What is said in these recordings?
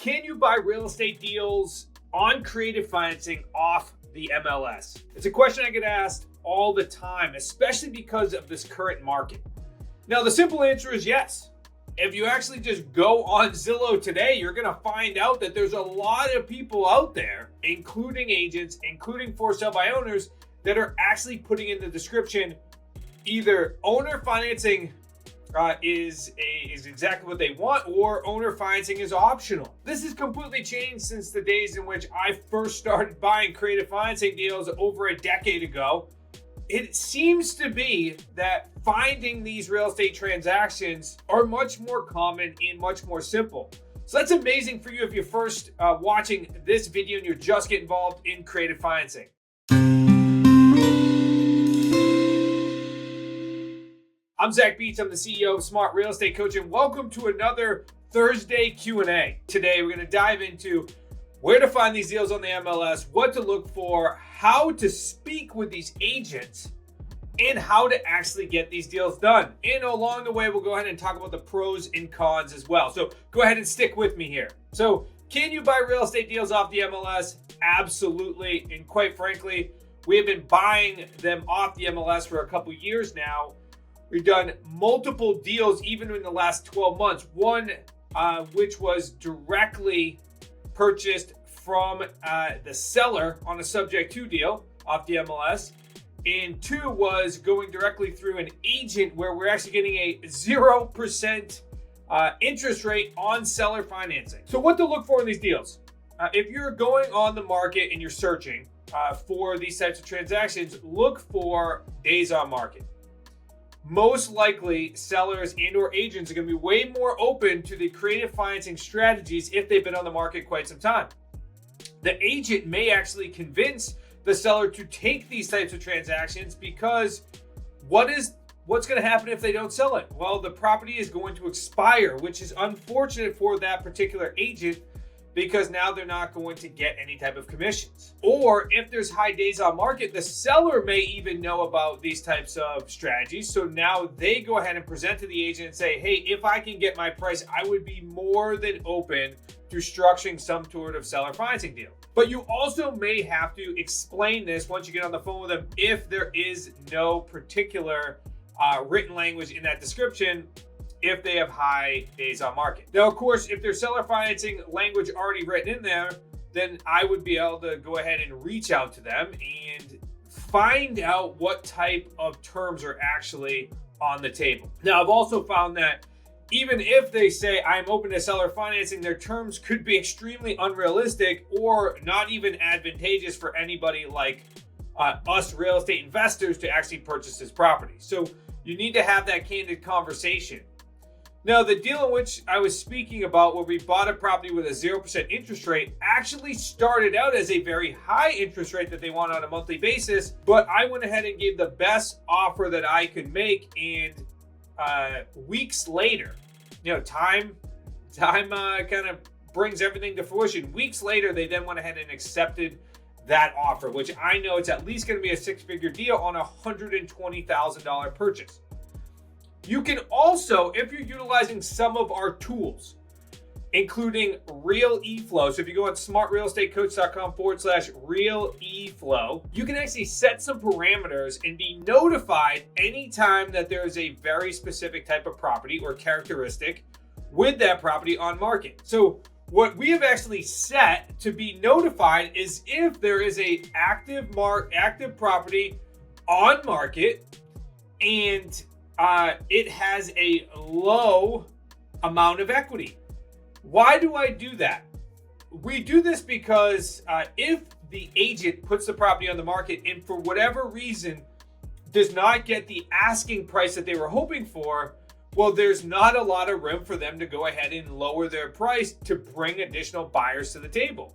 Can you buy real estate deals on creative financing off the MLS? It's a question I get asked all the time, especially because of this current market. Now, the simple answer is yes. If you actually just go on Zillow today, you're going to find out that there's a lot of people out there, including agents, including for sale by owners, that are actually putting in the description either owner financing is exactly what they want, or owner financing is optional. This has completely changed since the days in which I first started buying creative financing deals over a decade ago. It seems to be that finding these real estate transactions are much more common and much more simple. So that's amazing for you if you're first watching this video and you're just getting involved in creative financing. I'm Zach Beats. I'm the CEO of Smart Real Estate Coach, and welcome to another Thursday Q&A. Today, we're going to dive into where to find these deals on the MLS, what to look for, how to speak with these agents, and how to actually get these deals done. And along the way, we'll go ahead and talk about the pros and cons as well. So go ahead and stick with me here. So can you buy real estate deals off the MLS? Absolutely. And quite frankly, we have been buying them off the MLS for a couple years now. We've done multiple deals even in the last 12 months. One, which was directly purchased from the seller on a subject to deal off the MLS. And two was going directly through an agent where we're actually getting a 0% interest rate on seller financing. So what to look for in these deals? If you're going on the market and you're searching for these types of transactions, look for days on market. Most likely, sellers and or agents are going to be way more open to the creative financing strategies if they've been on the market quite some time. The agent may actually convince the seller to take these types of transactions because what's going to happen if they don't sell it? Well, the property is going to expire, which is unfortunate for that particular agent because now they're not going to get any type of commissions. Or if there's high days on market, the seller may even know about these types of strategies. So now they go ahead and present to the agent and say, hey, if I can get my price, I would be more than open to structuring some sort of seller financing deal. But you also may have to explain this once you get on the phone with them if there is no particular written language in that description if they have high days on market. Now, of course, if there's seller financing language already written in there, then I would be able to go ahead and reach out to them and find out what type of terms are actually on the table. Now, I've also found that even if they say I'm open to seller financing, their terms could be extremely unrealistic or not even advantageous for anybody like us real estate investors to actually purchase this property. So you need to have that candid conversation. Now, the deal in which I was speaking about where we bought a property with a 0% interest rate actually started out as a very high interest rate that they want on a monthly basis, but I went ahead and gave the best offer that I could make, and weeks later, time kind of brings everything to fruition. Weeks later, they then went ahead and accepted that offer, which I know it's at least going to be a six-figure deal on a $120,000 purchase. You can also, if you're utilizing some of our tools, including Leadflow. So if you go on smartrealestatecoach.com/Leadflow, you can actually set some parameters and be notified anytime that there is a very specific type of property or characteristic with that property on market. So what we have actually set to be notified is if there is a active property on market and it has a low amount of equity. Why do I do that? We do this because if the agent puts the property on the market and for whatever reason does not get the asking price that they were hoping for, well, there's not a lot of room for them to go ahead and lower their price to bring additional buyers to the table.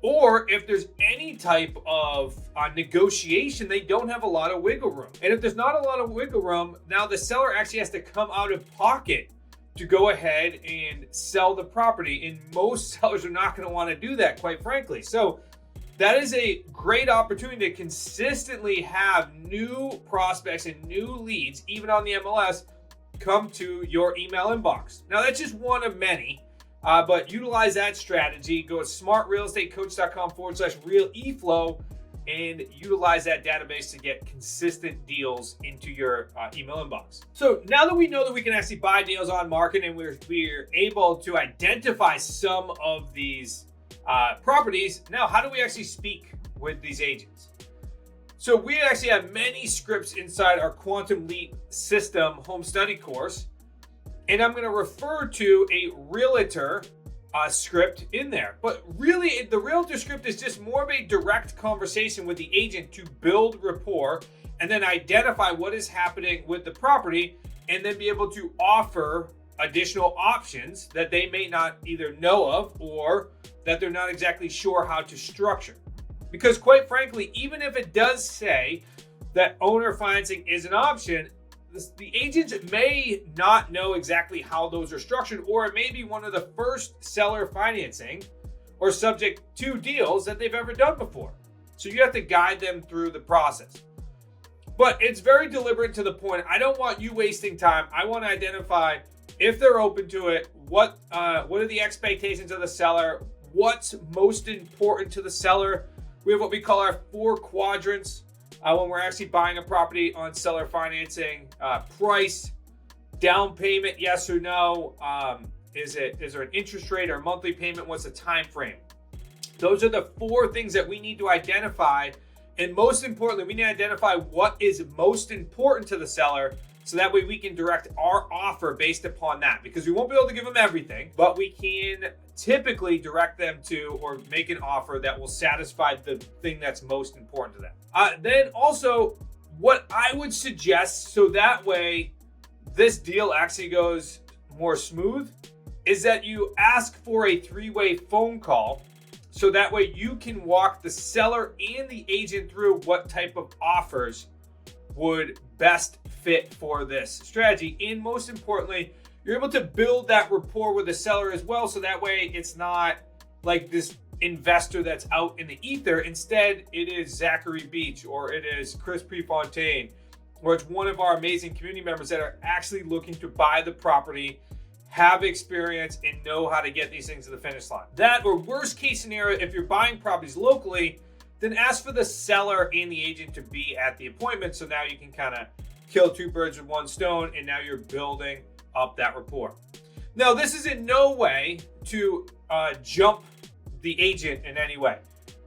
Or if there's any type of negotiation, they don't have a lot of wiggle room. And if there's not a lot of wiggle room, now the seller actually has to come out of pocket to go ahead and sell the property. And most sellers are not going to want to do that, quite frankly. So that is a great opportunity to consistently have new prospects and new leads, even on the MLS, come to your email inbox. Now, that's just one of many. But utilize that strategy. Go to smartrealestatecoach.com/real-eflow and utilize that database to get consistent deals into your email inbox. So now that we know that we can actually buy deals on market and we're able to identify some of these properties, now how do we actually speak with these agents? So we actually have many scripts inside our Quantum Leap System home study course, and I'm going to refer to a realtor script in there. But really, the realtor script is just more of a direct conversation with the agent to build rapport and then identify what is happening with the property and then be able to offer additional options that they may not either know of or that they're not exactly sure how to structure. Because quite frankly, even if it does say that owner financing is an option, the agents may not know exactly how those are structured, or it may be one of the first seller financing or subject to deals that they've ever done before. So you have to guide them through the process. But it's very deliberate to the point. I don't want you wasting time. I want to identify if they're open to it, what are the expectations of the seller, what's most important to the seller. We have what we call our 4 quadrants. When we're actually buying a property on seller financing: price, down payment, yes or no, is there an interest rate or monthly payment, what's the time frame? Those are the 4 things that we need to identify, and most importantly, we need to identify what is most important to the seller, so that way we can direct our offer based upon that, because we won't be able to give them everything, but we can typically direct them to or make an offer that will satisfy the thing that's most important to them. Then also, what I would suggest, so that way this deal actually goes more smooth, is that you ask for a 3-way phone call, so that way you can walk the seller and the agent through what type of offers would best fit for this strategy. And most importantly, you're able to build that rapport with the seller as well, so that way it's not like this investor that's out in the ether. Instead, it is Zachary Beach, or it is Chris Prefontaine, or it's one of our amazing community members that are actually looking to buy the property, have experience, and know how to get these things to the finish line. That, or worst case scenario, if you're buying properties locally, then ask for the seller and the agent to be at the appointment. So now you can kind of kill 2 birds with 1 stone, and now you're building up that rapport. Now, this is in no way to jump the agent in any way.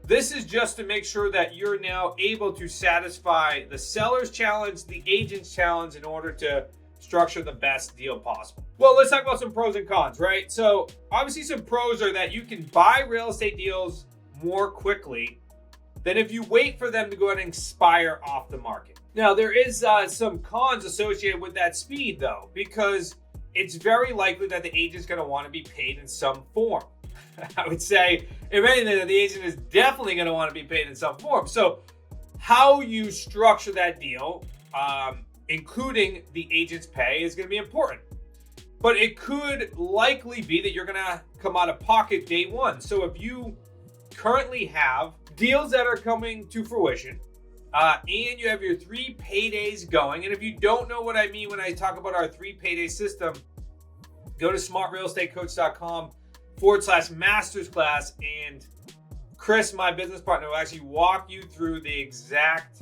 This is just to make sure that you're now able to satisfy the seller's challenge, the agent's challenge, in order to structure the best deal possible. Well, let's talk about some pros and cons, right? So obviously some pros are that you can buy real estate deals more quickly than if you wait for them to go ahead and expire off the market. Now, there is some cons associated with that speed, though, because it's very likely that the agent's going to want to be paid in some form. I would say, if anything, that the agent is definitely going to want to be paid in some form. So how you structure that deal, including the agent's pay, is going to be important. But it could likely be that you're going to come out of pocket day one. So if you currently have deals that are coming to fruition, and you have your 3 paydays going, and if you don't know what I mean when I talk about our 3 payday system, go to smartrealestatecoach.com/masterclass, and Chris, my business partner, will actually walk you through the exact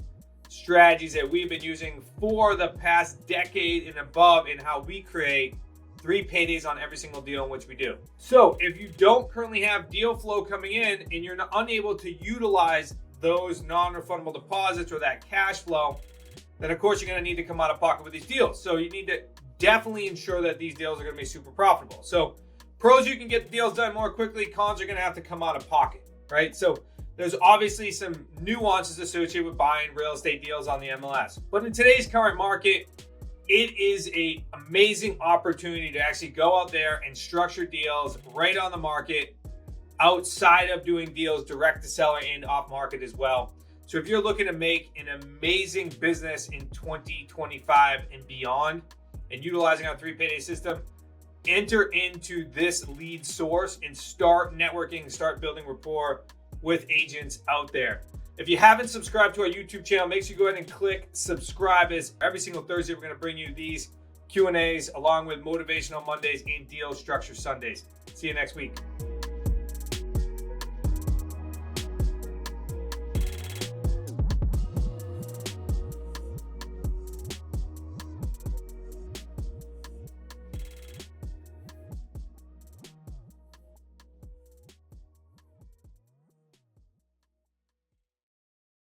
strategies that we've been using for the past decade and above, in how we create 3 paydays on every single deal in which we do. So if you don't currently have deal flow coming in and you're unable to utilize those non-refundable deposits or that cash flow, then of course you're going to need to come out of pocket with these deals. So you need to definitely ensure that these deals are going to be super profitable. So pros, you can get the deals done more quickly. Cons are going to have to come out of pocket, right? So there's obviously some nuances associated with buying real estate deals on the MLS. But in today's current market, it is an amazing opportunity to actually go out there and structure deals right on the market, outside of doing deals direct to seller and off market as well. So if you're looking to make an amazing business in 2025 and beyond, and utilizing our 3 payday system, enter into this lead source and start networking, start building rapport with agents out there. If you haven't subscribed to our YouTube channel, make sure you go ahead and click subscribe, as every single Thursday we're going to bring you these Q&As along with Motivational Mondays and Deal Structure Sundays. See you next week.